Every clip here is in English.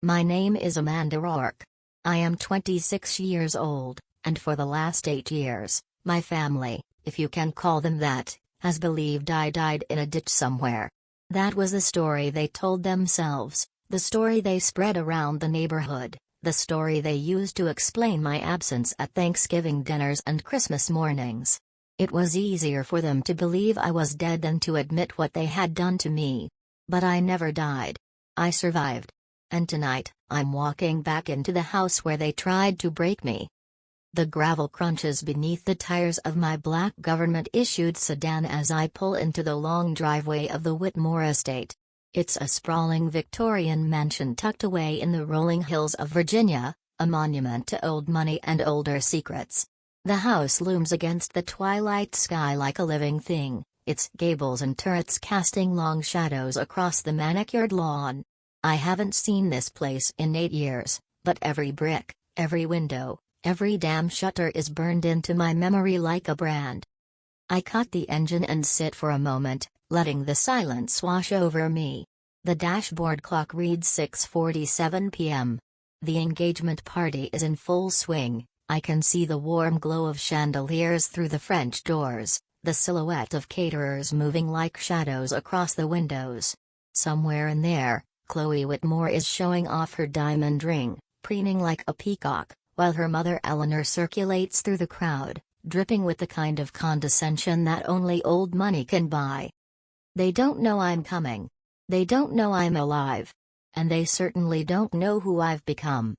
My name is Amanda Rourke. I am 26 years old, and for the last 8 years, my family, if you can call them that, has believed I died in a ditch somewhere. That was the story they told themselves, the story they spread around the neighborhood, the story they used to explain my absence at Thanksgiving dinners and Christmas mornings. It was easier for them to believe I was dead than to admit what they had done to me. But I never died. I survived. And tonight, I'm walking back into the house where they tried to break me. The gravel crunches beneath the tires of my black government-issued sedan as I pull into the long driveway of the Whitmore estate. It's a sprawling Victorian mansion tucked away in the rolling hills of Virginia, a monument to old money and older secrets. The house looms against the twilight sky like a living thing, its gables and turrets casting long shadows across the manicured lawn. I haven't seen this place in 8 years, but every brick, every window, every damn shutter is burned into my memory like a brand. I cut the engine and sit for a moment, letting the silence wash over me. The dashboard clock reads 6:47 p.m. The engagement party is in full swing. I can see the warm glow of chandeliers through the French doors, the silhouette of caterers moving like shadows across the windows. Somewhere in there, Chloe Whitmore is showing off her diamond ring, preening like a peacock, while her mother Eleanor circulates through the crowd, dripping with the kind of condescension that only old money can buy. They don't know I'm coming. They don't know I'm alive. And they certainly don't know who I've become.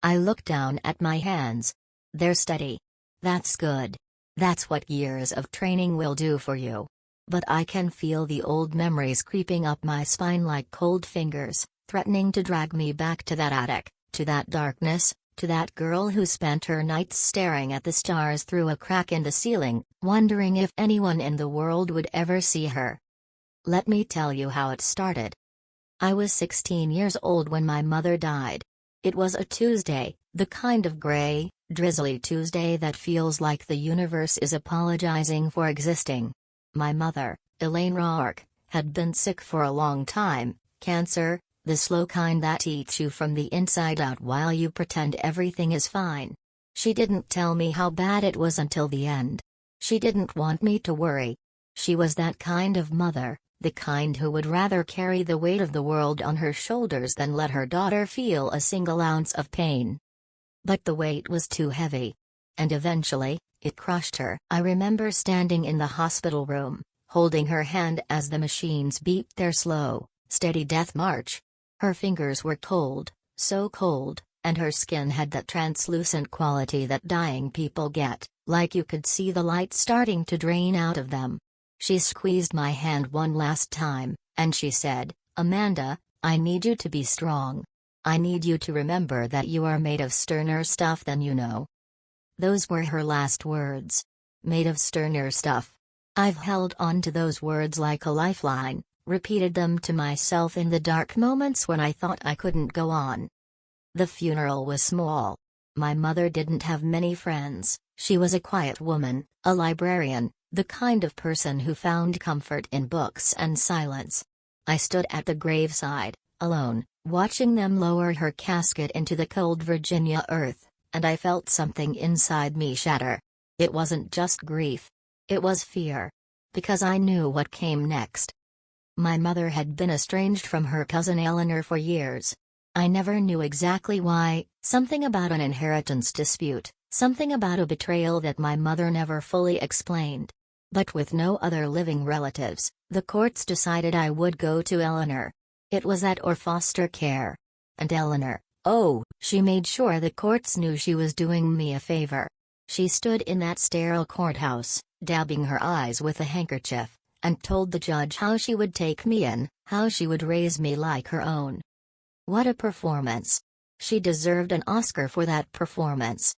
I look down at my hands. They're steady. That's good. That's what years of training will do for you. But I can feel the old memories creeping up my spine like cold fingers, threatening to drag me back to that attic, to that darkness, to that girl who spent her nights staring at the stars through a crack in the ceiling, wondering if anyone in the world would ever see her. Let me tell you how it started. I was 16 years old when my mother died. It was a Tuesday, the kind of gray, drizzly Tuesday that feels like the universe is apologizing for existing. My mother, Elaine Rourke, had been sick for a long time, cancer, the slow kind that eats you from the inside out while you pretend everything is fine. She didn't tell me how bad it was until the end. She didn't want me to worry. She was that kind of mother, the kind who would rather carry the weight of the world on her shoulders than let her daughter feel a single ounce of pain. But the weight was too heavy. And eventually, it crushed her. I remember standing in the hospital room, holding her hand as the machines beeped their slow, steady death march. Her fingers were cold, so cold, and her skin had that translucent quality that dying people get, like you could see the light starting to drain out of them. She squeezed my hand one last time, and she said, "Amanda, I need you to be strong. I need you to remember that you are made of sterner stuff than you know." Those were her last words. Made of sterner stuff. I've held on to those words like a lifeline, repeated them to myself in the dark moments when I thought I couldn't go on. The funeral was small. My mother didn't have many friends. She was a quiet woman, a librarian, the kind of person who found comfort in books and silence. I stood at the graveside, alone, watching them lower her casket into the cold Virginia earth, and I felt something inside me shatter. It wasn't just grief. It was fear. Because I knew what came next. My mother had been estranged from her cousin Eleanor for years. I never knew exactly why, something about an inheritance dispute, something about a betrayal that my mother never fully explained. But with no other living relatives, the courts decided I would go to Eleanor. It was that or foster care. And Eleanor, oh, she made sure the courts knew she was doing me a favor. She stood in that sterile courthouse, dabbing her eyes with a handkerchief, and told the judge how she would take me in, how she would raise me like her own. What a performance! She deserved an Oscar for that performance.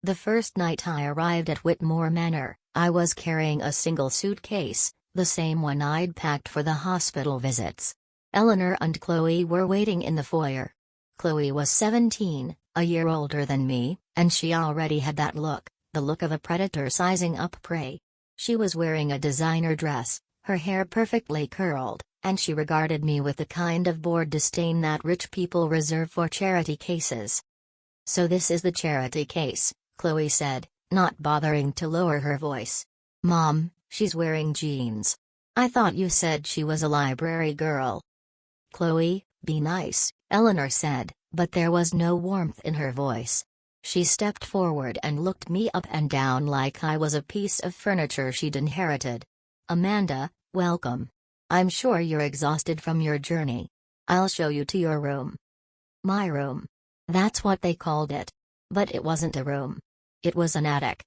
The first night I arrived at Whitmore Manor, I was carrying a single suitcase, the same one I'd packed for the hospital visits. Eleanor and Chloe were waiting in the foyer. Chloe was 17, a year older than me, and she already had that look, the look of a predator sizing up prey. She was wearing a designer dress, her hair perfectly curled, and she regarded me with the kind of bored disdain that rich people reserve for charity cases. "So this is the charity case," Chloe said, not bothering to lower her voice. "Mom, she's wearing jeans. I thought you said she was a library girl." "Chloe, be nice," Eleanor said, but there was no warmth in her voice. She stepped forward and looked me up and down like I was a piece of furniture she'd inherited. "Amanda, welcome. I'm sure you're exhausted from your journey. I'll show you to your room." My room. That's what they called it. But it wasn't a room. It was an attic.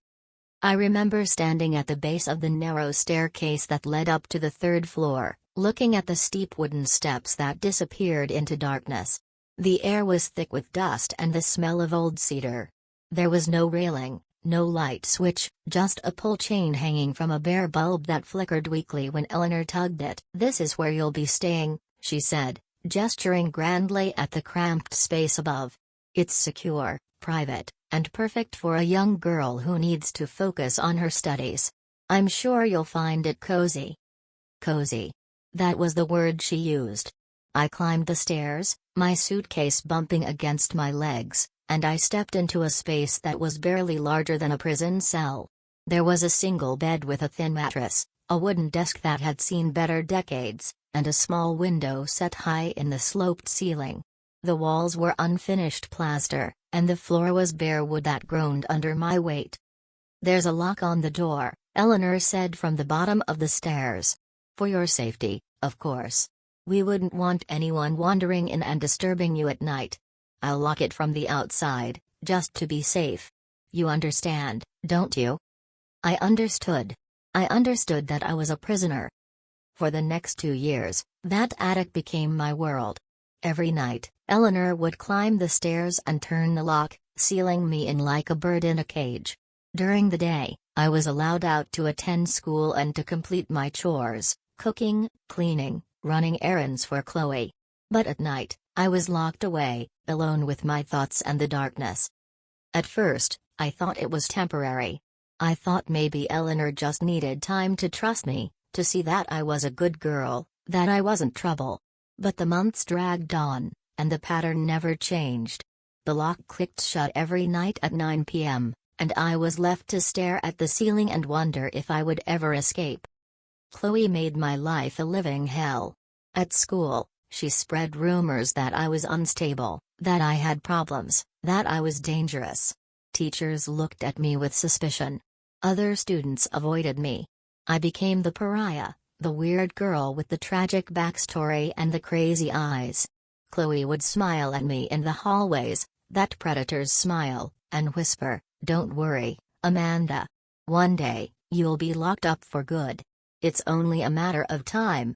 I remember standing at the base of the narrow staircase that led up to the third floor, looking at the steep wooden steps that disappeared into darkness. The air was thick with dust and the smell of old cedar. There was no railing, no light switch, just a pull chain hanging from a bare bulb that flickered weakly when Eleanor tugged it. "This is where you'll be staying," she said, gesturing grandly at the cramped space above. "It's secure, private, and perfect for a young girl who needs to focus on her studies. I'm sure you'll find it cozy." Cozy. That was the word she used. I climbed the stairs, my suitcase bumping against my legs, and I stepped into a space that was barely larger than a prison cell. There was a single bed with a thin mattress, a wooden desk that had seen better decades, and a small window set high in the sloped ceiling. The walls were unfinished plaster, and the floor was bare wood that groaned under my weight. "There's a lock on the door," Eleanor said from the bottom of the stairs. "For your safety, of course. We wouldn't want anyone wandering in and disturbing you at night. I'll lock it from the outside, just to be safe. You understand, don't you?" I understood. I understood that I was a prisoner. For the next 2 years, that attic became my world. Every night, Eleanor would climb the stairs and turn the lock, sealing me in like a bird in a cage. During the day, I was allowed out to attend school and to complete my chores, cooking, cleaning, running errands for Chloe. But at night, I was locked away, alone with my thoughts and the darkness. At first, I thought it was temporary. I thought maybe Eleanor just needed time to trust me, to see that I was a good girl, that I wasn't trouble. But the months dragged on, and the pattern never changed. The lock clicked shut every night at 9 p.m., and I was left to stare at the ceiling and wonder if I would ever escape. Chloe made my life a living hell. At school, she spread rumors that I was unstable, that I had problems, that I was dangerous. Teachers looked at me with suspicion. Other students avoided me. I became the pariah, the weird girl with the tragic backstory and the crazy eyes. Chloe would smile at me in the hallways, that predator's smile, and whisper, "Don't worry, Amanda. One day, you'll be locked up for good. It's only a matter of time."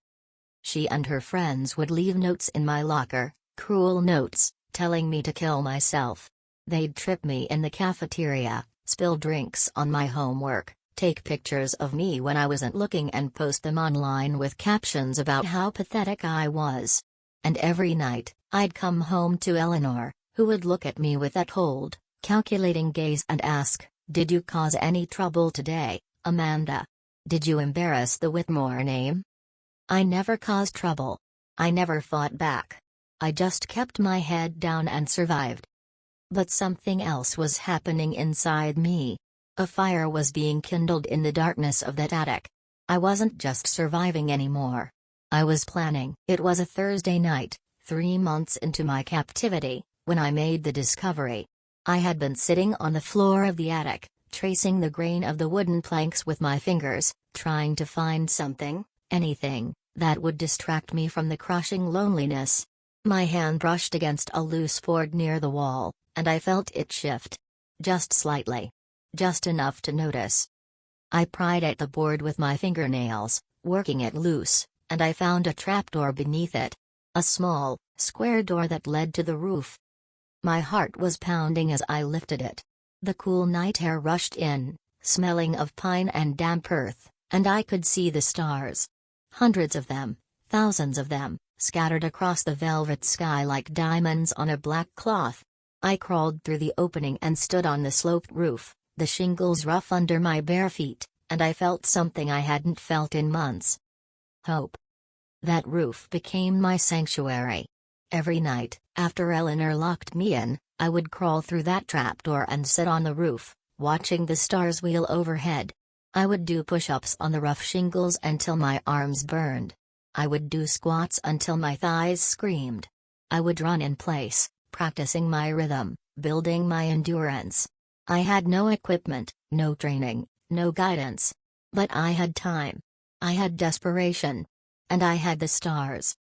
She and her friends would leave notes in my locker, cruel notes, telling me to kill myself. They'd trip me in the cafeteria, spill drinks on my homework, take pictures of me when I wasn't looking and post them online with captions about how pathetic I was. And every night, I'd come home to Eleanor, who would look at me with that cold, calculating gaze and ask, "Did you cause any trouble today, Amanda? Did you embarrass the Whitmore name?" I never caused trouble. I never fought back. I just kept my head down and survived. But something else was happening inside me. A fire was being kindled in the darkness of that attic. I wasn't just surviving anymore. I was planning. It was a Thursday night, 3 months into my captivity, when I made the discovery. I had been sitting on the floor of the attic, tracing the grain of the wooden planks with my fingers, trying to find something, anything, that would distract me from the crushing loneliness. My hand brushed against a loose board near the wall, and I felt it shift. Just slightly. Just enough to notice. I pried at the board with my fingernails, working it loose, and I found a trapdoor beneath it. A small, square door that led to the roof. My heart was pounding as I lifted it. The cool night air rushed in, smelling of pine and damp earth, and I could see the stars. Hundreds of them, thousands of them, scattered across the velvet sky like diamonds on a black cloth. I crawled through the opening and stood on the sloped roof, the shingles rough under my bare feet, and I felt something I hadn't felt in months. Hope. That roof became my sanctuary. Every night, after Eleanor locked me in, I would crawl through that trapdoor and sit on the roof, watching the stars wheel overhead. I would do push-ups on the rough shingles until my arms burned. I would do squats until my thighs screamed. I would run in place, practicing my rhythm, building my endurance. I had no equipment, no training, no guidance. But I had time. I had desperation. And I had the stars.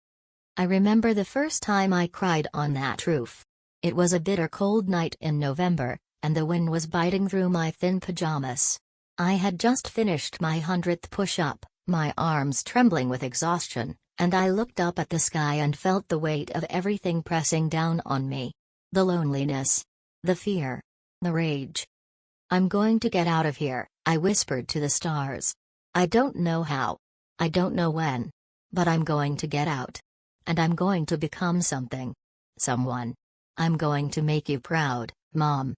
I remember the first time I cried on that roof. It was a bitter cold night in November, and the wind was biting through my thin pajamas. I had just finished my 100th push-up, my arms trembling with exhaustion, and I looked up at the sky and felt the weight of everything pressing down on me. The loneliness. The fear. The rage. "I'm going to get out of here," I whispered to the stars. "I don't know how. I don't know when. But I'm going to get out. And I'm going to become something. Someone. I'm going to make you proud, Mom."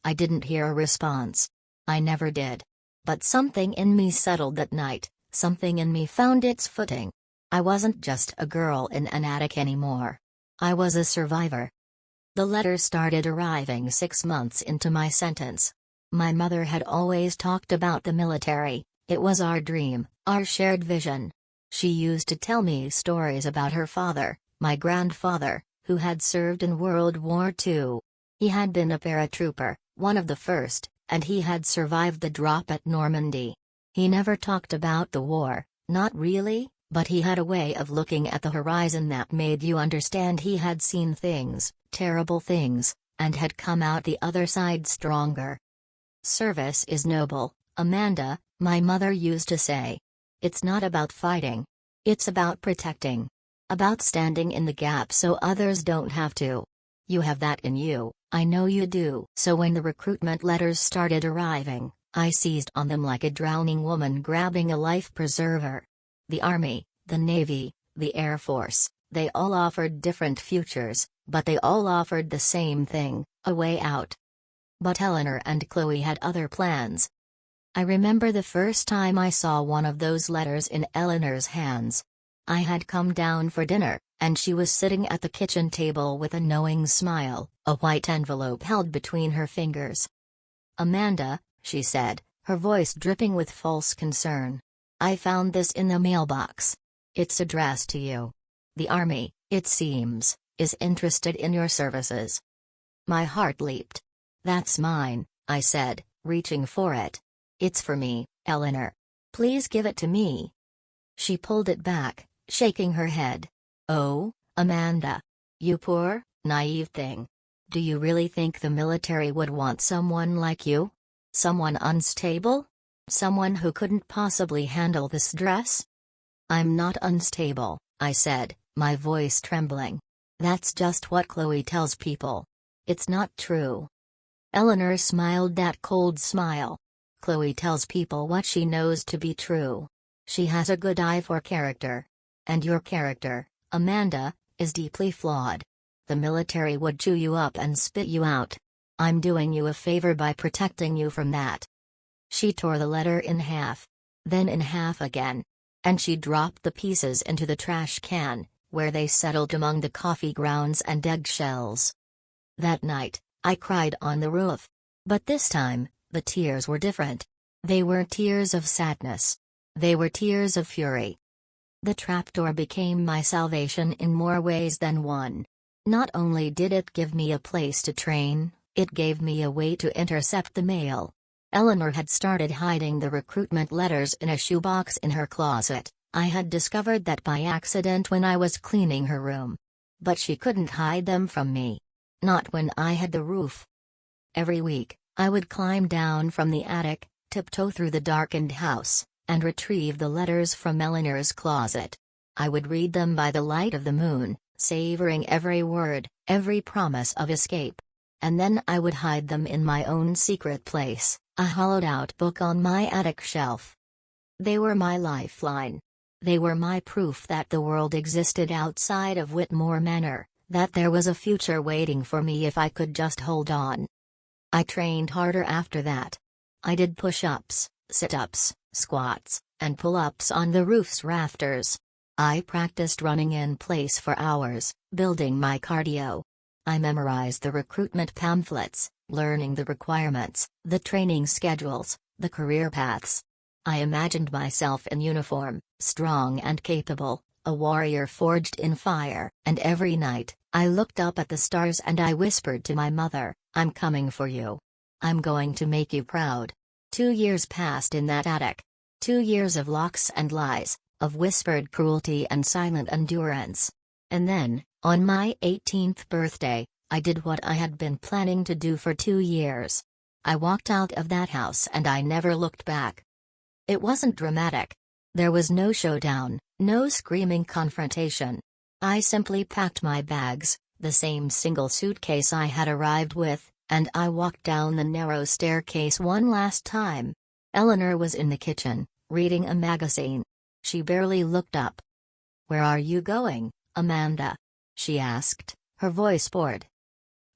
I didn't hear a response. I never did. But something in me settled that night, something in me found its footing. I wasn't just a girl in an attic anymore. I was a survivor. The letters started arriving 6 months into my sentence. My mother had always talked about the military. It was our dream, our shared vision. She used to tell me stories about her father, my grandfather, who had served in World War II. He had been a paratrooper, one of the first, and he had survived the drop at Normandy. He never talked about the war, not really, but he had a way of looking at the horizon that made you understand he had seen things, terrible things, and had come out the other side stronger. "Service is noble, Amanda," my mother used to say. "It's not about fighting. It's about protecting. About standing in the gap so others don't have to. You have that in you, I know you do." So when the recruitment letters started arriving, I seized on them like a drowning woman grabbing a life preserver. The Army, the Navy, the Air Force, they all offered different futures, but they all offered the same thing, a way out. But Eleanor and Chloe had other plans. I remember the first time I saw one of those letters in Eleanor's hands. I had come down for dinner, and she was sitting at the kitchen table with a knowing smile, a white envelope held between her fingers. "Amanda," she said, her voice dripping with false concern. "I found this in the mailbox. It's addressed to you. The Army, it seems, is interested in your services." My heart leaped. "That's mine," I said, reaching for it. "It's for me, Eleanor. Please give it to me." She pulled it back, shaking her head. "Oh, Amanda. You poor, naive thing. Do you really think the military would want someone like you? Someone unstable? Someone who couldn't possibly handle the stress?" "I'm not unstable," I said, my voice trembling. "That's just what Chloe tells people. It's not true." Eleanor smiled that cold smile. "Chloe tells people what she knows to be true. She has a good eye for character. And your character, Amanda, is deeply flawed. The military would chew you up and spit you out. I'm doing you a favor by protecting you from that." She tore the letter in half. Then in half again. And she dropped the pieces into the trash can, where they settled among the coffee grounds and eggshells. That night, I cried on the roof. But this time, the tears were different. They were tears of sadness. They were tears of fury. The trapdoor became my salvation in more ways than one. Not only did it give me a place to train, it gave me a way to intercept the mail. Eleanor had started hiding the recruitment letters in a shoebox in her closet. I had discovered that by accident when I was cleaning her room. But she couldn't hide them from me. Not when I had the roof. Every week, I would climb down from the attic, tiptoe through the darkened house, and retrieve the letters from Eleanor's closet. I would read them by the light of the moon, savoring every word, every promise of escape. And then I would hide them in my own secret place, a hollowed-out book on my attic shelf. They were my lifeline. They were my proof that the world existed outside of Whitmore Manor, that there was a future waiting for me if I could just hold on. I trained harder after that. I did push-ups, sit-ups, squats, and pull-ups on the roof's rafters. I practiced running in place for hours, building my cardio. I memorized the recruitment pamphlets, learning the requirements, the training schedules, the career paths. I imagined myself in uniform, strong and capable, a warrior forged in fire. And every night, I looked up at the stars and I whispered to my mother, "I'm coming for you. I'm going to make you proud." 2 years passed in that attic. 2 years of locks and lies, of whispered cruelty and silent endurance. And then, on my 18th birthday, I did what I had been planning to do for 2 years. I walked out of that house and I never looked back. It wasn't dramatic. There was no showdown, no screaming confrontation. I simply packed my bags, the same single suitcase I had arrived with, and I walked down the narrow staircase one last time. Eleanor was in the kitchen, reading a magazine. She barely looked up. "Where are you going, Amanda?" she asked, her voice bored.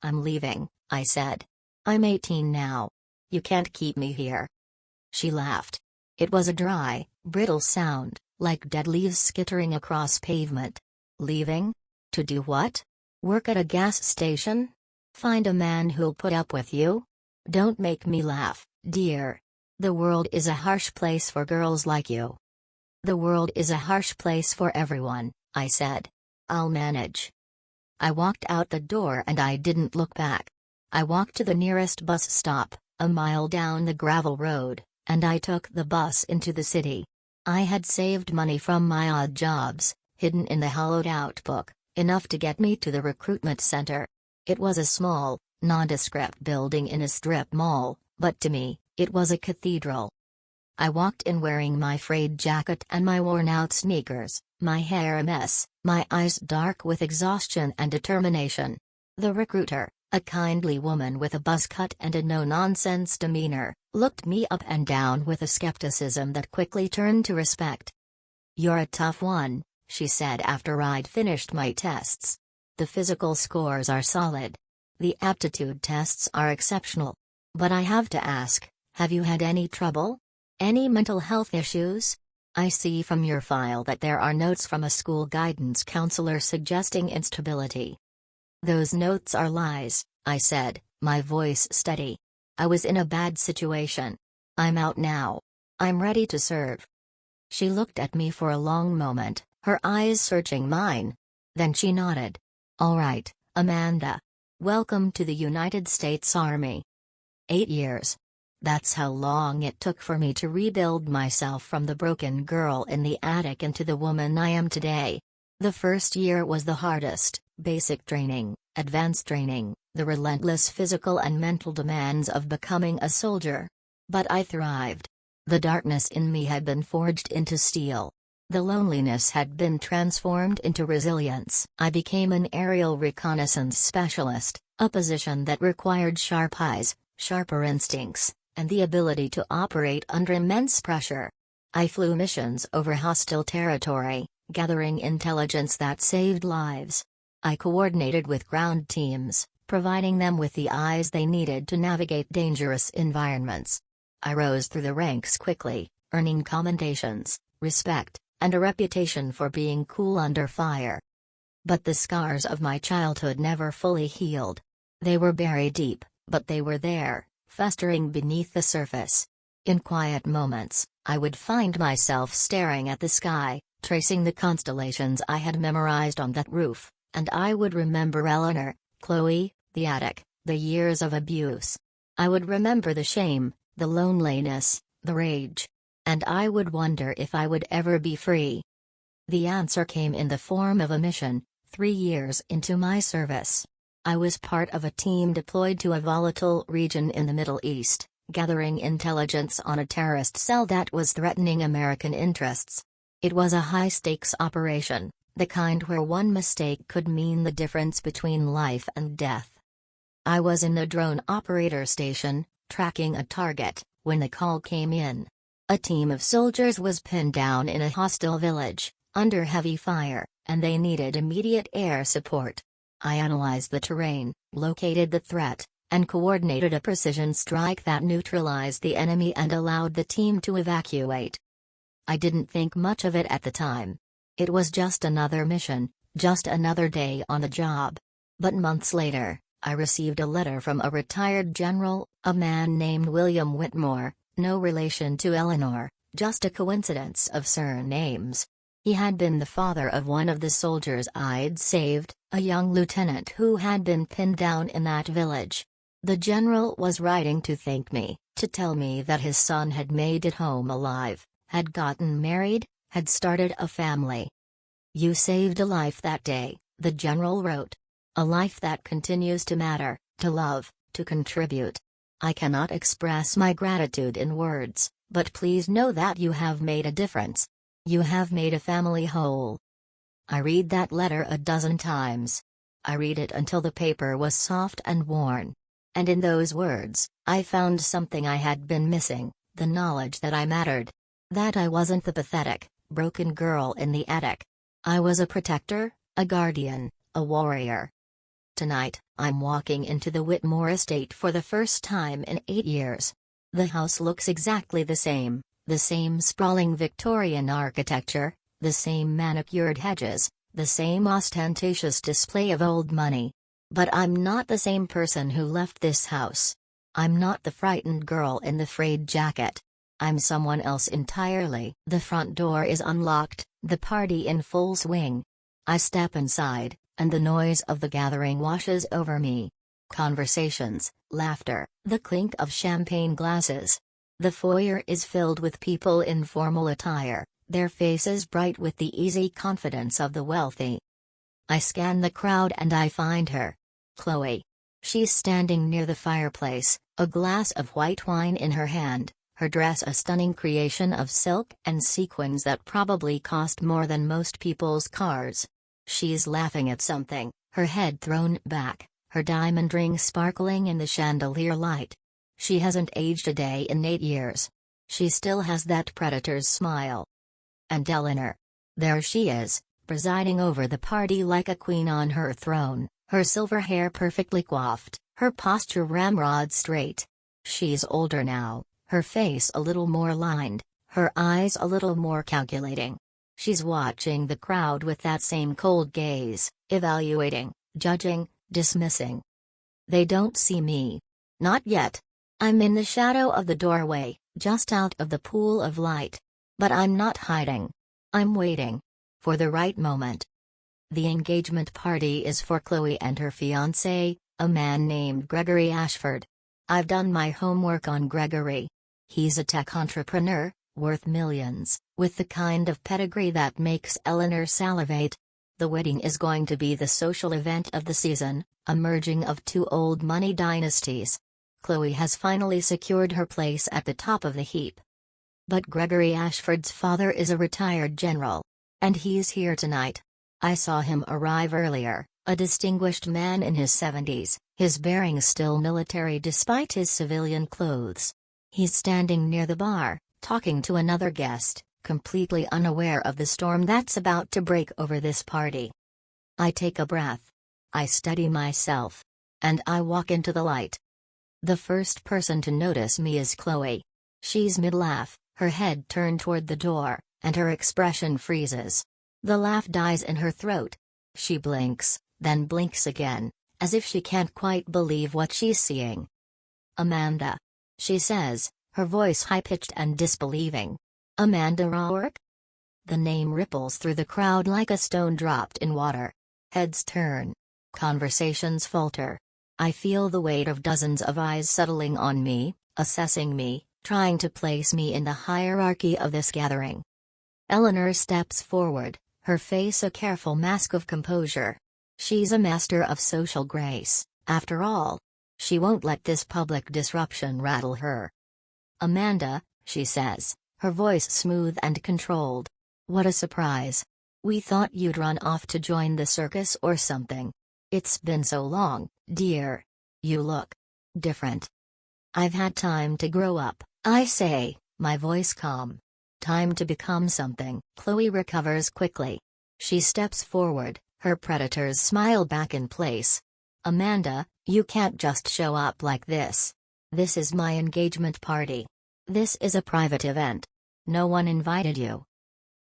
"I'm leaving," I said. "I'm 18 now. You can't keep me here." She laughed. It was a dry, brittle sound, like dead leaves skittering across pavement. "Leaving? To do what? Work at a gas station? Find a man who'll put up with you? Don't make me laugh, dear. The world is a harsh place for girls like you." "The world is a harsh place for everyone," I said. "I'll manage." I walked out the door and I didn't look back. I walked to the nearest bus stop, a mile down the gravel road, and I took the bus into the city. I had saved money from my odd jobs, hidden in the hollowed-out book, enough to get me to the recruitment center. It was a small, nondescript building in a strip mall, but to me, it was a cathedral. I walked in wearing my frayed jacket and my worn-out sneakers, my hair a mess, my eyes dark with exhaustion and determination. The recruiter, a kindly woman with a buzz cut and a no-nonsense demeanor, looked me up and down with a skepticism that quickly turned to respect. "You're a tough one," she said after I'd finished my tests. "The physical scores are solid. The aptitude tests are exceptional. But I have to ask, have you had any trouble? Any mental health issues? I see from your file that there are notes from a school guidance counselor suggesting instability." "Those notes are lies," I said, my voice steady. "I was in a bad situation. I'm out now. I'm ready to serve." She looked at me for a long moment, her eyes searching mine. Then she nodded. "All right, Amanda. Welcome to the United States Army." 8 years. That's how long it took for me to rebuild myself from the broken girl in the attic into the woman I am today. The first year was the hardest: basic training, advanced training, the relentless physical and mental demands of becoming a soldier. But I thrived. The darkness in me had been forged into steel. The loneliness had been transformed into resilience. I became an aerial reconnaissance specialist, a position that required sharp eyes, sharper instincts, and the ability to operate under immense pressure. I flew missions over hostile territory, gathering intelligence that saved lives. I coordinated with ground teams, providing them with the eyes they needed to navigate dangerous environments. I rose through the ranks quickly, earning commendations, respect, and a reputation for being cool under fire. But the scars of my childhood never fully healed. They were buried deep, but they were there, festering beneath the surface. In quiet moments, I would find myself staring at the sky, tracing the constellations I had memorized on that roof, and I would remember Eleanor, Chloe, the attic, the years of abuse. I would remember the shame, the loneliness, the rage. And I would wonder if I would ever be free. The answer came in the form of a mission, 3 years into my service. I was part of a team deployed to a volatile region in the Middle East, gathering intelligence on a terrorist cell that was threatening American interests. It was a high-stakes operation, the kind where one mistake could mean the difference between life and death. I was in the drone operator station, tracking a target, when the call came in. A team of soldiers was pinned down in a hostile village, under heavy fire, and they needed immediate air support. I analyzed the terrain, located the threat, and coordinated a precision strike that neutralized the enemy and allowed the team to evacuate. I didn't think much of it at the time. It was just another mission, just another day on the job. But months later, I received a letter from a retired general, a man named William Whitmore, no relation to Eleanor, just a coincidence of surnames. He had been the father of one of the soldiers I'd saved, a young lieutenant who had been pinned down in that village. The general was writing to thank me, to tell me that his son had made it home alive, had gotten married, had started a family. "You saved a life that day," the general wrote. "A life that continues to matter, to love, to contribute. I cannot express my gratitude in words, but please know that you have made a difference. You have made a family whole." I read that letter a dozen times. I read it until the paper was soft and worn. And in those words, I found something I had been missing, the knowledge that I mattered. That I wasn't the pathetic, broken girl in the attic. I was a protector, a guardian, a warrior. Tonight, I'm walking into the Whitmore estate for the first time in 8 years. The house looks exactly the same sprawling Victorian architecture, the same manicured hedges, the same ostentatious display of old money. But I'm not the same person who left this house. I'm not the frightened girl in the frayed jacket. I'm someone else entirely. The front door is unlocked, the party in full swing. I step inside, and the noise of the gathering washes over me. Conversations, laughter, the clink of champagne glasses. The foyer is filled with people in formal attire, their faces bright with the easy confidence of the wealthy. I scan the crowd and I find her. Chloe. She's standing near the fireplace, a glass of white wine in her hand, her dress a stunning creation of silk and sequins that probably cost more than most people's cars. She's laughing at something, her head thrown back, her diamond ring sparkling in the chandelier light. She hasn't aged a day in 8 years. She still has that predator's smile. And Eleanor. There she is, presiding over the party like a queen on her throne, her silver hair perfectly coiffed, her posture ramrod straight. She's older now, her face a little more lined, her eyes a little more calculating. She's watching the crowd with that same cold gaze, evaluating, judging, dismissing. They don't see me. Not yet. I'm in the shadow of the doorway, just out of the pool of light. But I'm not hiding. I'm waiting. For the right moment. The engagement party is for Chloe and her fiancé, a man named Gregory Ashford. I've done my homework on Gregory. He's a tech entrepreneur, worth millions, with the kind of pedigree that makes Eleanor salivate. The wedding is going to be the social event of the season, a merging of two old money dynasties. Chloe has finally secured her place at the top of the heap. But Gregory Ashford's father is a retired general. And he's here tonight. I saw him arrive earlier, a distinguished man in his 70s, his bearing still military despite his civilian clothes. He's standing near the bar, talking to another guest, completely unaware of the storm that's about to break over this party. I take a breath. I steady myself. And I walk into the light. The first person to notice me is Chloe. She's mid-laugh, her head turned toward the door, and her expression freezes. The laugh dies in her throat. She blinks, then blinks again, as if she can't quite believe what she's seeing. "Amanda," she says, her voice high-pitched and disbelieving. "Amanda Rourke?" The name ripples through the crowd like a stone dropped in water. Heads turn. Conversations falter. I feel the weight of dozens of eyes settling on me, assessing me, trying to place me in the hierarchy of this gathering. Eleanor steps forward, her face a careful mask of composure. She's a master of social grace, after all. She won't let this public disruption rattle her. "Amanda," she says, her voice smooth and controlled. "What a surprise. We thought you'd run off to join the circus or something. It's been so long, dear. You look different." "I've had time to grow up," I say, my voice calm. "Time to become something." Chloe recovers quickly. She steps forward, her predator's smile back in place. "Amanda, you can't just show up like this. This is my engagement party. This is a private event. No one invited you."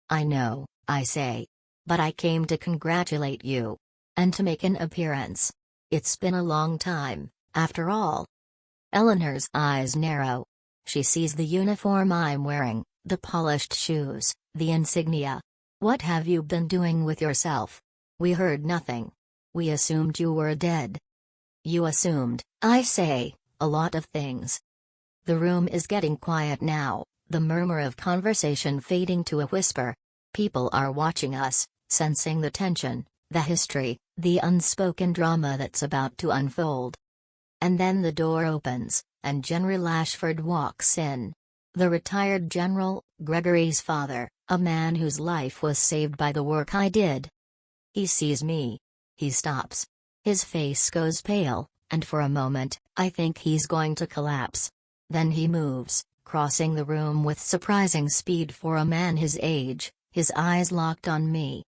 "I know," I say. But I came to congratulate you. And to make an appearance. It's been a long time, after all. Eleanor's eyes narrow. She sees the uniform I'm wearing, the polished shoes, the insignia. What have you been doing with yourself? We heard nothing. We assumed you were dead. You assumed, I say, a lot of things. The room is getting quiet now, the murmur of conversation fading to a whisper. People are watching us, sensing the tension, the history, the unspoken drama that's about to unfold. And then the door opens, and General Ashford walks in. The retired general, Gregory's father, a man whose life was saved by the work I did. He sees me. He stops. His face goes pale, and for a moment, I think he's going to collapse. Then he moves, crossing the room with surprising speed for a man his age, his eyes locked on me.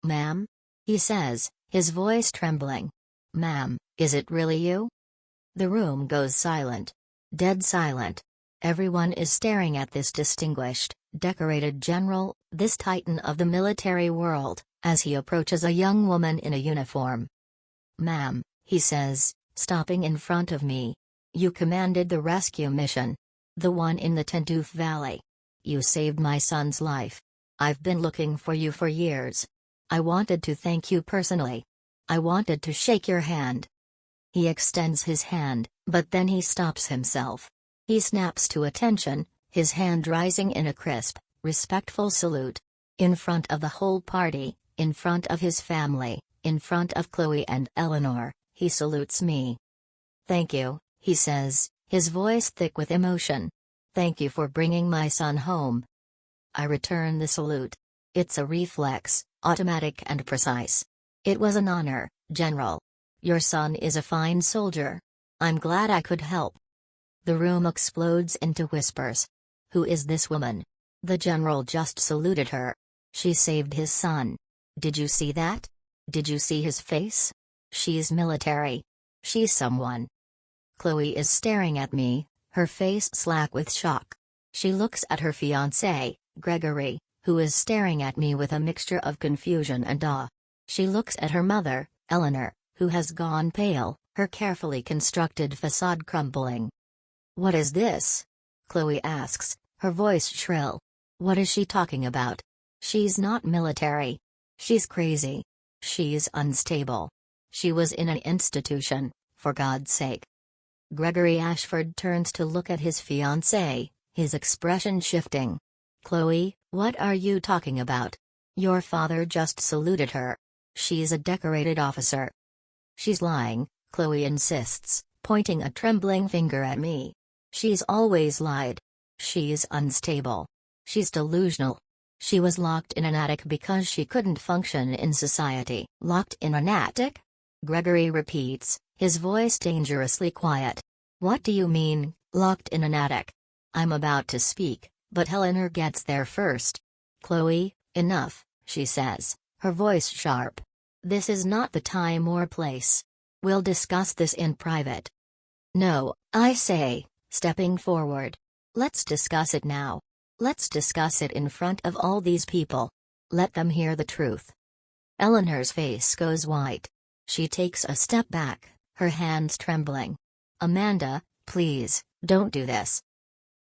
"Ma'am?" he says, his voice trembling. "Ma'am, is it really you?" The room goes silent. Dead silent. Everyone is staring at this distinguished, decorated general, this titan of the military world, as he approaches a young woman in a uniform. "Ma'am," he says, stopping in front of me. "You commanded the rescue mission. The one in the Tentooth Valley. You saved my son's life. I've been looking for you for years. I wanted to thank you personally. I wanted to shake your hand." He extends his hand, but then he stops himself. He snaps to attention, his hand rising in a crisp, respectful salute. In front of the whole party, in front of his family, in front of Chloe and Eleanor, he salutes me. "Thank you," he says, his voice thick with emotion. "Thank you for bringing my son home." I return the salute. It's a reflex, automatic and precise. "It was an honor, General. Your son is a fine soldier. I'm glad I could help." The room explodes into whispers. Who is this woman? The general just saluted her. She saved his son. Did you see that? Did you see his face? She's military. She's someone. Chloe is staring at me, her face slack with shock. She looks at her fiancé, Gregory, who is staring at me with a mixture of confusion and awe. She looks at her mother, Eleanor, who has gone pale, her carefully constructed facade crumbling. "What is this?" Chloe asks, her voice shrill. What is she talking about? She's not military. She's crazy. She's unstable. She was in an institution, for God's sake. Gregory Ashford turns to look at his fiancée, his expression shifting. "Chloe, what are you talking about? Your father just saluted her. She's a decorated officer." "She's lying," Chloe insists, pointing a trembling finger at me. "She's always lied. She's unstable. She's delusional. She was locked in an attic because she couldn't function in society." "Locked in an attic?" Gregory repeats, his voice dangerously quiet. "What do you mean, locked in an attic?" I'm about to speak, but Eleanor gets there first. "Chloe, enough," she says, her voice sharp. "This is not the time or place. We'll discuss this in private." "No," I say, stepping forward. "Let's discuss it now. Let's discuss it in front of all these people. Let them hear the truth." Eleanor's face goes white. She takes a step back, her hands trembling. "Amanda, please, don't do this."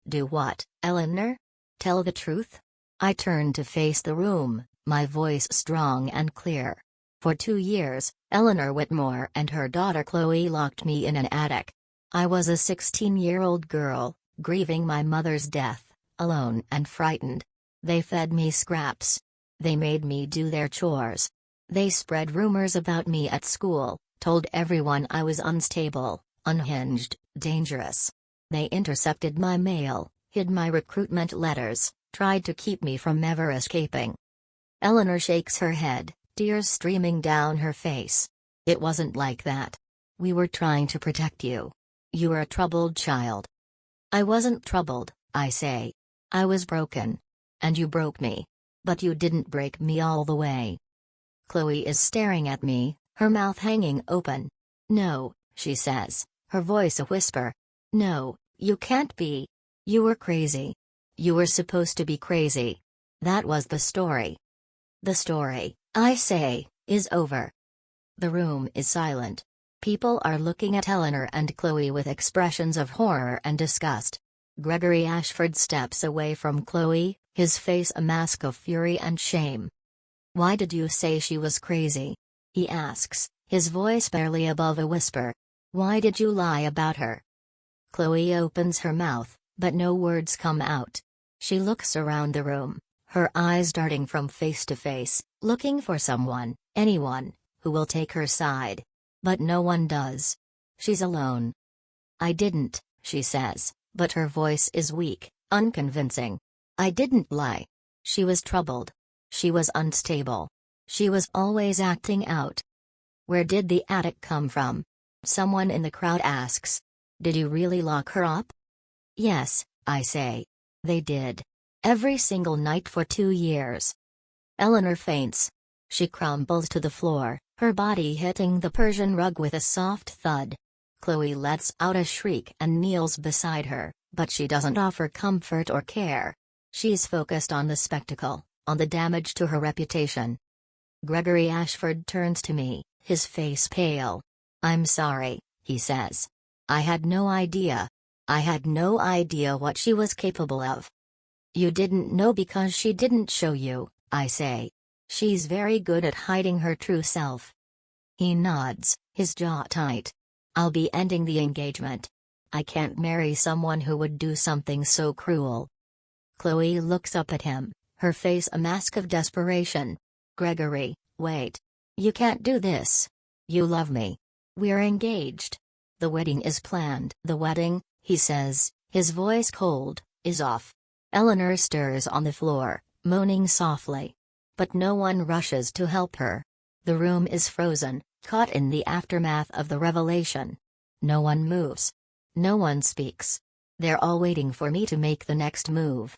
"Do what, Eleanor? Tell the truth?" I turn to face the room, my voice strong and clear. "For 2 years, Eleanor Whitmore and her daughter Chloe locked me in an attic. I was a 16-year-old girl, grieving my mother's death, alone and frightened. They fed me scraps. They made me do their chores. They spread rumors about me at school, told everyone I was unstable, unhinged, dangerous. They intercepted my mail, hid my recruitment letters, tried to keep me from ever escaping." Eleanor shakes her head, tears streaming down her face. "It wasn't like that. We were trying to protect you. You were a troubled child." "I wasn't troubled," I say. "I was broken. And you broke me. But you didn't break me all the way." Chloe is staring at me, her mouth hanging open. "No," she says, her voice a whisper. "No, you can't be. You were crazy. You were supposed to be crazy. That was the story." "The story," I say, is over. The room is silent. People are looking at Eleanor and Chloe with expressions of horror and disgust. Gregory Ashford steps away from Chloe, his face a mask of fury and shame. "Why did you say she was crazy?" he asks, his voice barely above a whisper. "Why did you lie about her?" Chloe opens her mouth, but no words come out. She looks around the room, her eyes darting from face to face, looking for someone, anyone, who will take her side. But no one does. She's alone. "I didn't," she says, but her voice is weak, unconvincing. "I didn't lie." She was troubled. She was unstable. She was always acting out. "Where did the attic come from?" someone in the crowd asks. "Did you really lock her up?" "Yes," I say. "They did. Every single night for 2 years." Eleanor faints. She crumbles to the floor, her body hitting the Persian rug with a soft thud. Chloe lets out a shriek and kneels beside her, but she doesn't offer comfort or care. She's focused on the spectacle, on the damage to her reputation. Gregory Ashford turns to me, his face pale. "I'm sorry," he says. "I had no idea. I had no idea what she was capable of." "You didn't know because she didn't show you," I say. "She's very good at hiding her true self." He nods, his jaw tight. "I'll be ending the engagement. I can't marry someone who would do something so cruel." Chloe looks up at him, her face a mask of desperation. "Gregory, wait. You can't do this. You love me. We're engaged. The wedding is planned." "The wedding," he says, his voice cold, "is off." Eleanor stirs on the floor, moaning softly. But no one rushes to help her. The room is frozen, caught in the aftermath of the revelation. No one moves. No one speaks. They're all waiting for me to make the next move.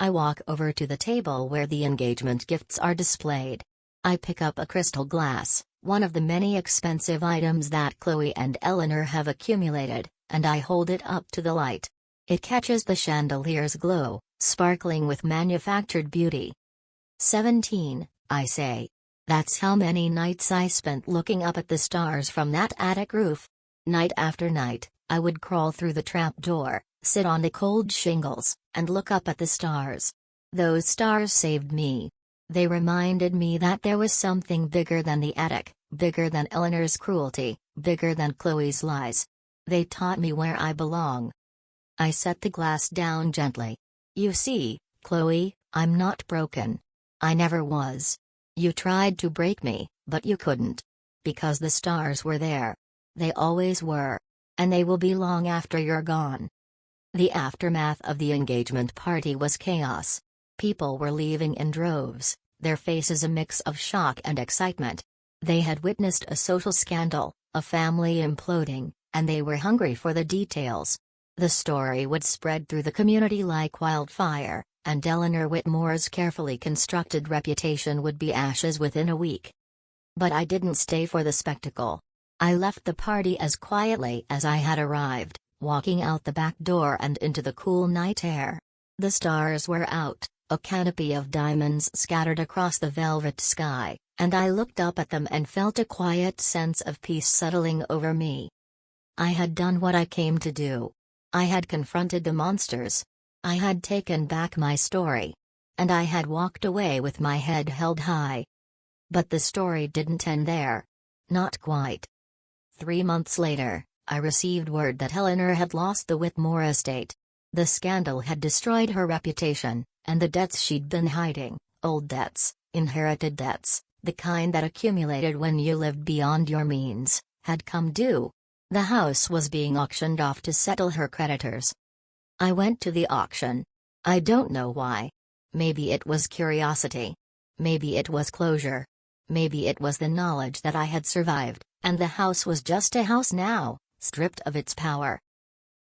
I walk over to the table where the engagement gifts are displayed. I pick up a crystal glass, one of the many expensive items that Chloe and Eleanor have accumulated, and I hold it up to the light. It catches the chandelier's glow, sparkling with manufactured beauty. 17, I say. That's how many nights I spent looking up at the stars from that attic roof. Night after night, I would crawl through the trap door, sit on the cold shingles, and look up at the stars. Those stars saved me. They reminded me that there was something bigger than the attic, bigger than Eleanor's cruelty, bigger than Chloe's lies. They taught me where I belong. I set the glass down gently. "You see, Chloe, I'm not broken. I never was. You tried to break me, but you couldn't. Because the stars were there. They always were. And they will be long after you're gone." The aftermath of the engagement party was chaos. People were leaving in droves, their faces a mix of shock and excitement. They had witnessed a social scandal, a family imploding, and they were hungry for the details. The story would spread through the community like wildfire, and Eleanor Whitmore's carefully constructed reputation would be ashes within a week. But I didn't stay for the spectacle. I left the party as quietly as I had arrived, walking out the back door and into the cool night air. The stars were out, a canopy of diamonds scattered across the velvet sky, and I looked up at them and felt a quiet sense of peace settling over me. I had done what I came to do. I had confronted the monsters. I had taken back my story. And I had walked away with my head held high. But the story didn't end there. Not quite. 3 months later, I received word that Eleanor had lost the Whitmore estate. The scandal had destroyed her reputation, and the debts she'd been hiding, old debts, inherited debts, the kind that accumulated when you lived beyond your means, had come due. The house was being auctioned off to settle her creditors. I went to the auction. I don't know why. Maybe it was curiosity. Maybe it was closure. Maybe it was the knowledge that I had survived, and the house was just a house now, stripped of its power.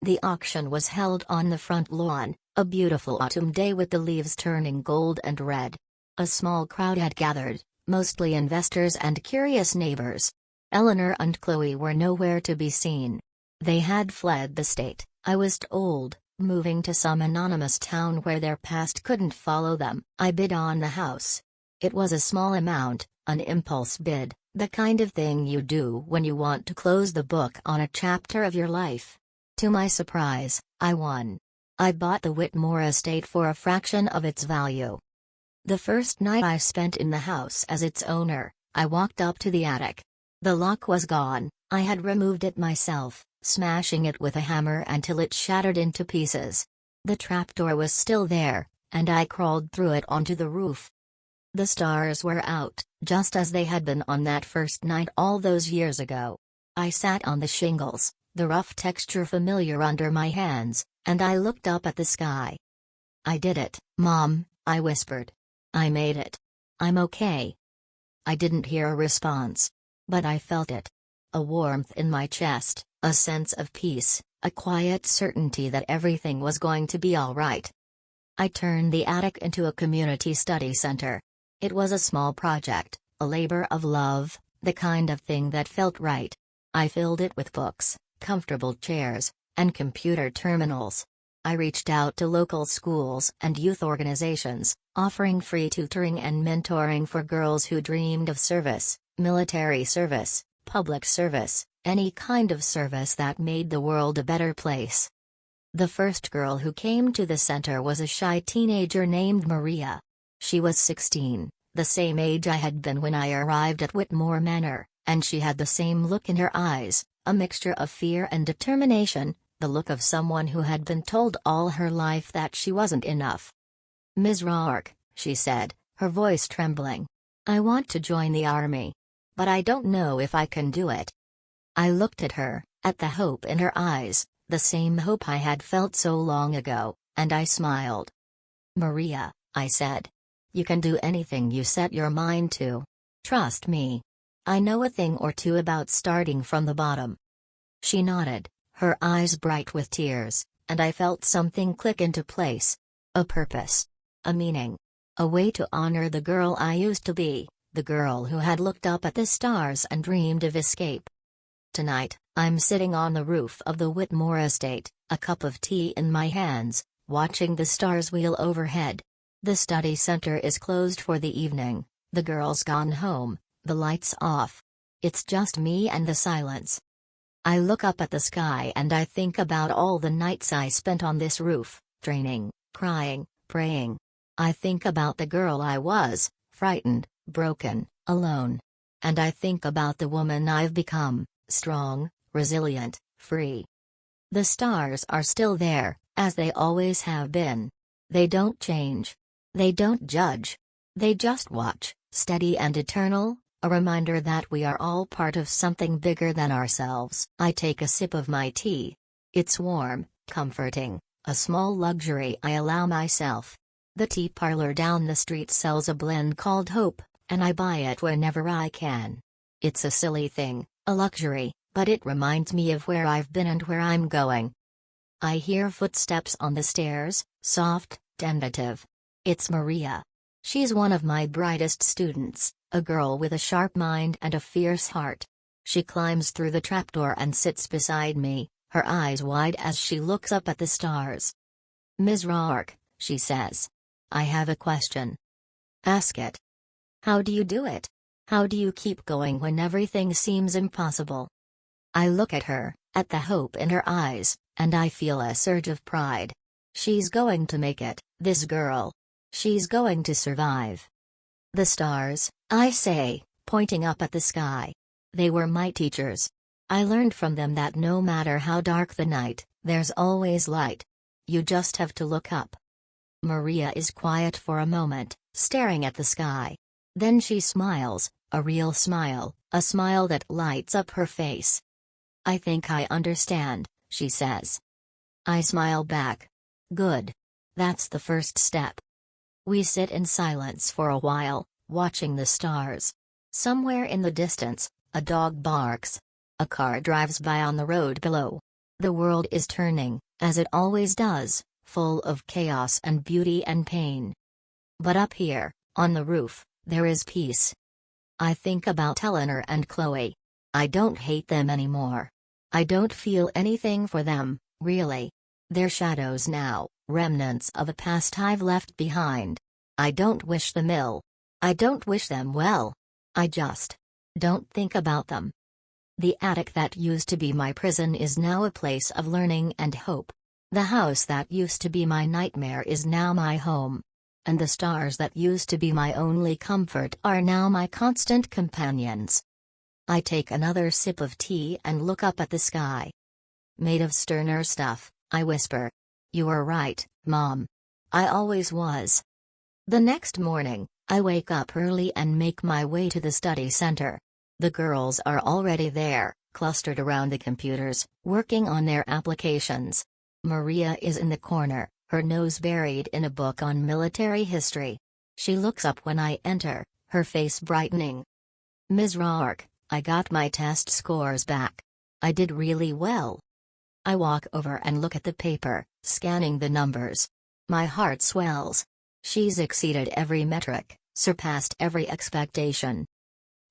The auction was held on the front lawn, a beautiful autumn day with the leaves turning gold and red. A small crowd had gathered, mostly investors and curious neighbors. Eleanor and Chloe were nowhere to be seen. They had fled the state, I was told, moving to some anonymous town where their past couldn't follow them. I bid on the house. It was a small amount, An impulse bid, the kind of thing you do when you want to close the book on a chapter of your life. To my surprise, I won. I bought the Whitmore estate for a fraction of its value. The first night I spent in the house as its owner, I walked up to the attic. The lock was gone. I had removed it myself, smashing it with a hammer until it shattered into pieces. The trapdoor was still there, and I crawled through it onto the roof. The stars were out, just as they had been on that first night all those years ago. I sat on the shingles, the rough texture familiar under my hands, and I looked up at the sky. "I did it, Mom," I whispered. "I made it. I'm okay." I didn't hear a response. But I felt it. A warmth in my chest, a sense of peace, a quiet certainty that everything was going to be all right. I turned the attic into a community study center. It was a small project, a labor of love, the kind of thing that felt right. I filled it with books, comfortable chairs, and computer terminals. I reached out to local schools and youth organizations, offering free tutoring and mentoring for girls who dreamed of service, military service, public service, any kind of service that made the world a better place. The first girl who came to the center was a shy teenager named Maria. She was 16, the same age I had been when I arrived at Whitmore Manor, and she had the same look in her eyes, a mixture of fear and determination, the look of someone who had been told all her life that she wasn't enough. "Ms. Rourke," she said, her voice trembling. "I want to join the army. But I don't know if I can do it." I looked at her, at the hope in her eyes, the same hope I had felt so long ago, and I smiled. "Maria," I said. "You can do anything you set your mind to. Trust me. I know a thing or two about starting from the bottom." She nodded, her eyes bright with tears, and I felt something click into place. A purpose. A meaning. A way to honor the girl I used to be, the girl who had looked up at the stars and dreamed of escape. Tonight, I'm sitting on the roof of the Whitmore estate, a cup of tea in my hands, watching the stars wheel overhead. The study center is closed for the evening, the girls gone home, the lights off. It's just me and the silence. I look up at the sky and I think about all the nights I spent on this roof, training, crying, praying. I think about the girl I was, frightened, broken, alone. And I think about the woman I've become, strong, resilient, free. The stars are still there, as they always have been. They don't change. They don't judge. They just watch, steady and eternal, a reminder that we are all part of something bigger than ourselves. I take a sip of my tea. It's warm, comforting, a small luxury I allow myself. The tea parlor down the street sells a blend called Hope, and I buy it whenever I can. It's a silly thing, a luxury, but it reminds me of where I've been and where I'm going. I hear footsteps on the stairs, soft, tentative. It's Maria. She's one of my brightest students, a girl with a sharp mind and a fierce heart. She climbs through the trapdoor and sits beside me, her eyes wide as she looks up at the stars. "Ms. Rourke," she says. "I have a question." "Ask it." "How do you do it? How do you keep going when everything seems impossible?" I look at her, at the hope in her eyes, and I feel a surge of pride. She's going to make it, this girl. She's going to survive. "The stars," I say, pointing up at the sky. "They were my teachers. I learned from them that no matter how dark the night, there's always light. You just have to look up." Maria is quiet for a moment, staring at the sky. Then she smiles, a real smile, a smile that lights up her face. "I think I understand," she says. I smile back. Good. That's the first step. We sit in silence for a while, watching the stars. Somewhere in the distance, a dog barks. A car drives by on the road below. The world is turning, as it always does, full of chaos and beauty and pain. But up here, on the roof, there is peace. I think about Eleanor and Chloe. I don't hate them anymore. I don't feel anything for them, really. They're shadows now, remnants of a past I've left behind. I don't wish them ill. I don't wish them well. I just don't think about them. The attic that used to be my prison is now a place of learning and hope. The house that used to be my nightmare is now my home. And the stars that used to be my only comfort are now my constant companions. I take another sip of tea and look up at the sky. Made of sterner stuff, I whisper. You were right, Mom. I always was. The next morning, I wake up early and make my way to the study center. The girls are already there, clustered around the computers, working on their applications. Maria is in the corner, her nose buried in a book on military history. She looks up when I enter, her face brightening. Ms. Rourke, I got my test scores back. I did really well. I walk over and look at the paper, scanning the numbers. My heart swells. She's exceeded every metric, surpassed every expectation.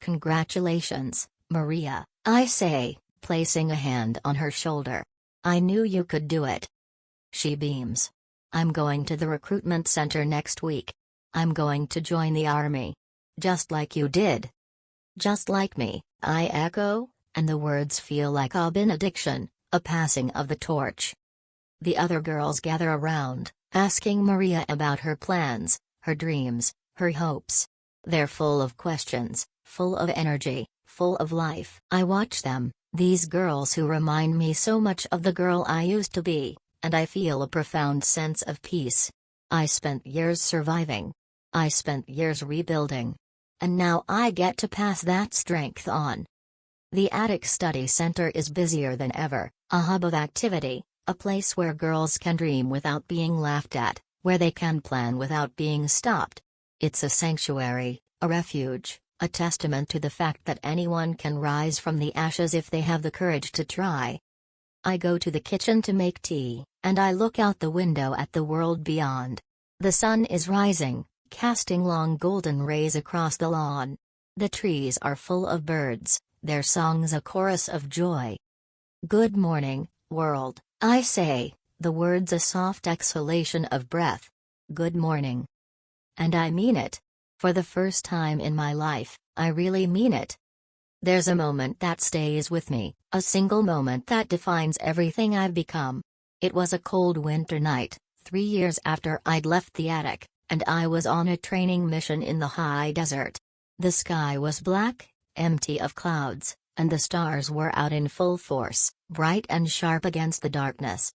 Congratulations, Maria, I say, placing a hand on her shoulder. I knew you could do it. She beams. I'm going to the recruitment center next week. I'm going to join the army. Just like you did. Just like me, I echo, and the words feel like a benediction, a passing of the torch. The other girls gather around, asking Maria about her plans, her dreams, her hopes. They're full of questions, full of energy, full of life. I watch them, these girls who remind me so much of the girl I used to be, and I feel a profound sense of peace. I spent years surviving. I spent years rebuilding. And now I get to pass that strength on. The Attic Study Center is busier than ever, a hub of activity, a place where girls can dream without being laughed at, where they can plan without being stopped. It's a sanctuary, a refuge, a testament to the fact that anyone can rise from the ashes if they have the courage to try. I go to the kitchen to make tea, and I look out the window at the world beyond. The sun is rising, casting long golden rays across the lawn. The trees are full of birds, their songs a chorus of joy. Good morning, world, I say, the words a soft exhalation of breath. Good morning. And I mean it. For the first time in my life, I really mean it. There's a moment that stays with me, a single moment that defines everything I've become. It was a cold winter night, 3 years after I'd left the attic, and I was on a training mission in the high desert. The sky was black, empty of clouds, and the stars were out in full force, bright and sharp against the darkness.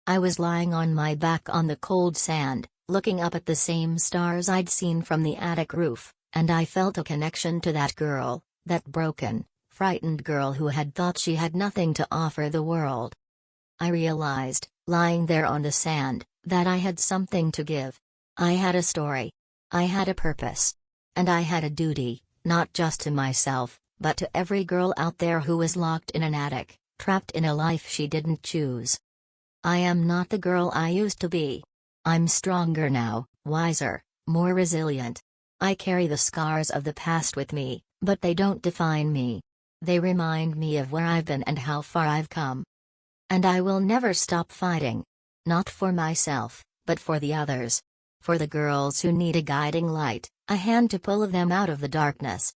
I was lying on my back on the cold sand, looking up at the same stars I'd seen from the attic roof, and I felt a connection to that girl, that broken, frightened girl who had thought she had nothing to offer the world. I realized, lying there on the sand, that I had something to give. I had a story. I had a purpose. And I had a duty, not just to myself, but to every girl out there who was locked in an attic, trapped in a life she didn't choose. I am not the girl I used to be. I'm stronger now, wiser, more resilient. I carry the scars of the past with me, but they don't define me. They remind me of where I've been and how far I've come. And I will never stop fighting. Not for myself, but for the others. For the girls who need a guiding light, a hand to pull them out of the darkness.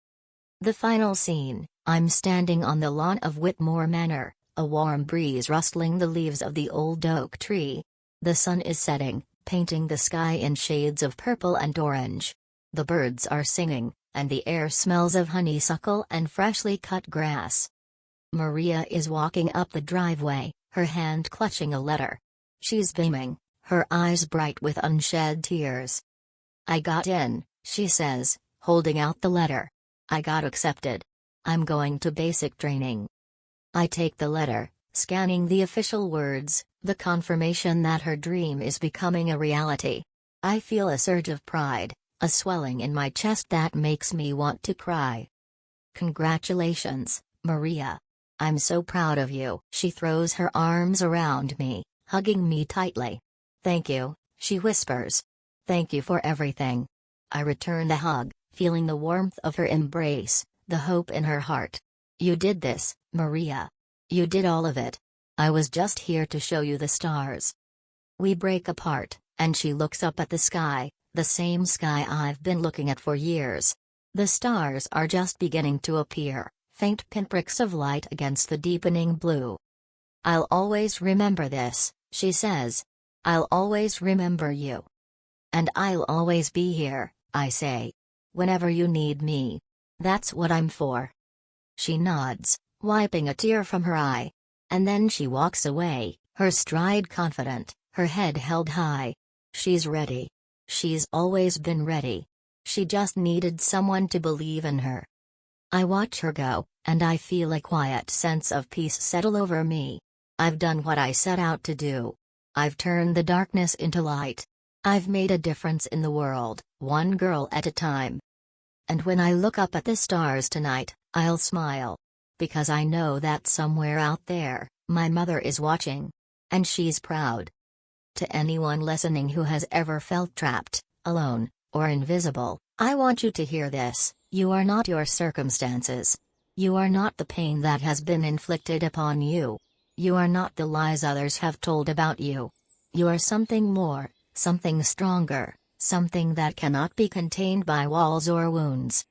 The final scene, I'm standing on the lawn of Whitmore Manor, a warm breeze rustling the leaves of the old oak tree. The sun is setting, painting the sky in shades of purple and orange. The birds are singing, and the air smells of honeysuckle and freshly cut grass. Maria is walking up the driveway, her hand clutching a letter. She's beaming, her eyes bright with unshed tears. I got in, she says, holding out the letter. I got accepted. I'm going to basic training. I take the letter, scanning the official words, the confirmation that her dream is becoming a reality. I feel a surge of pride, a swelling in my chest that makes me want to cry. Congratulations, Maria. I'm so proud of you. She throws her arms around me, hugging me tightly. Thank you, she whispers. Thank you for everything. I return the hug, feeling the warmth of her embrace, the hope in her heart. You did this, Maria. You did all of it. I was just here to show you the stars. We break apart, and she looks up at the sky, the same sky I've been looking at for years. The stars are just beginning to appear, faint pinpricks of light against the deepening blue. "I'll always remember this," she says. "I'll always remember you. And I'll always be here," I say. "Whenever you need me. That's what I'm for." She nods, wiping a tear from her eye. And then she walks away, her stride confident, her head held high. She's ready. She's always been ready. She just needed someone to believe in her. I watch her go, and I feel a quiet sense of peace settle over me. I've done what I set out to do. I've turned the darkness into light. I've made a difference in the world, one girl at a time. And when I look up at the stars tonight, I'll smile. Because I know that somewhere out there, my mother is watching. And she's proud. To anyone listening who has ever felt trapped, alone, or invisible, I want you to hear this: you are not your circumstances. You are not the pain that has been inflicted upon you. You are not the lies others have told about you. You are something more, something stronger, something that cannot be contained by walls or wounds.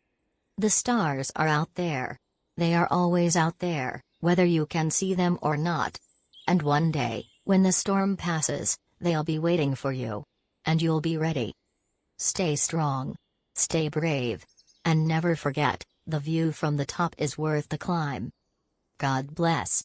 The stars are out there. They are always out there, whether you can see them or not. And one day, when the storm passes, they'll be waiting for you. And you'll be ready. Stay strong. Stay brave. And never forget, the view from the top is worth the climb. God bless.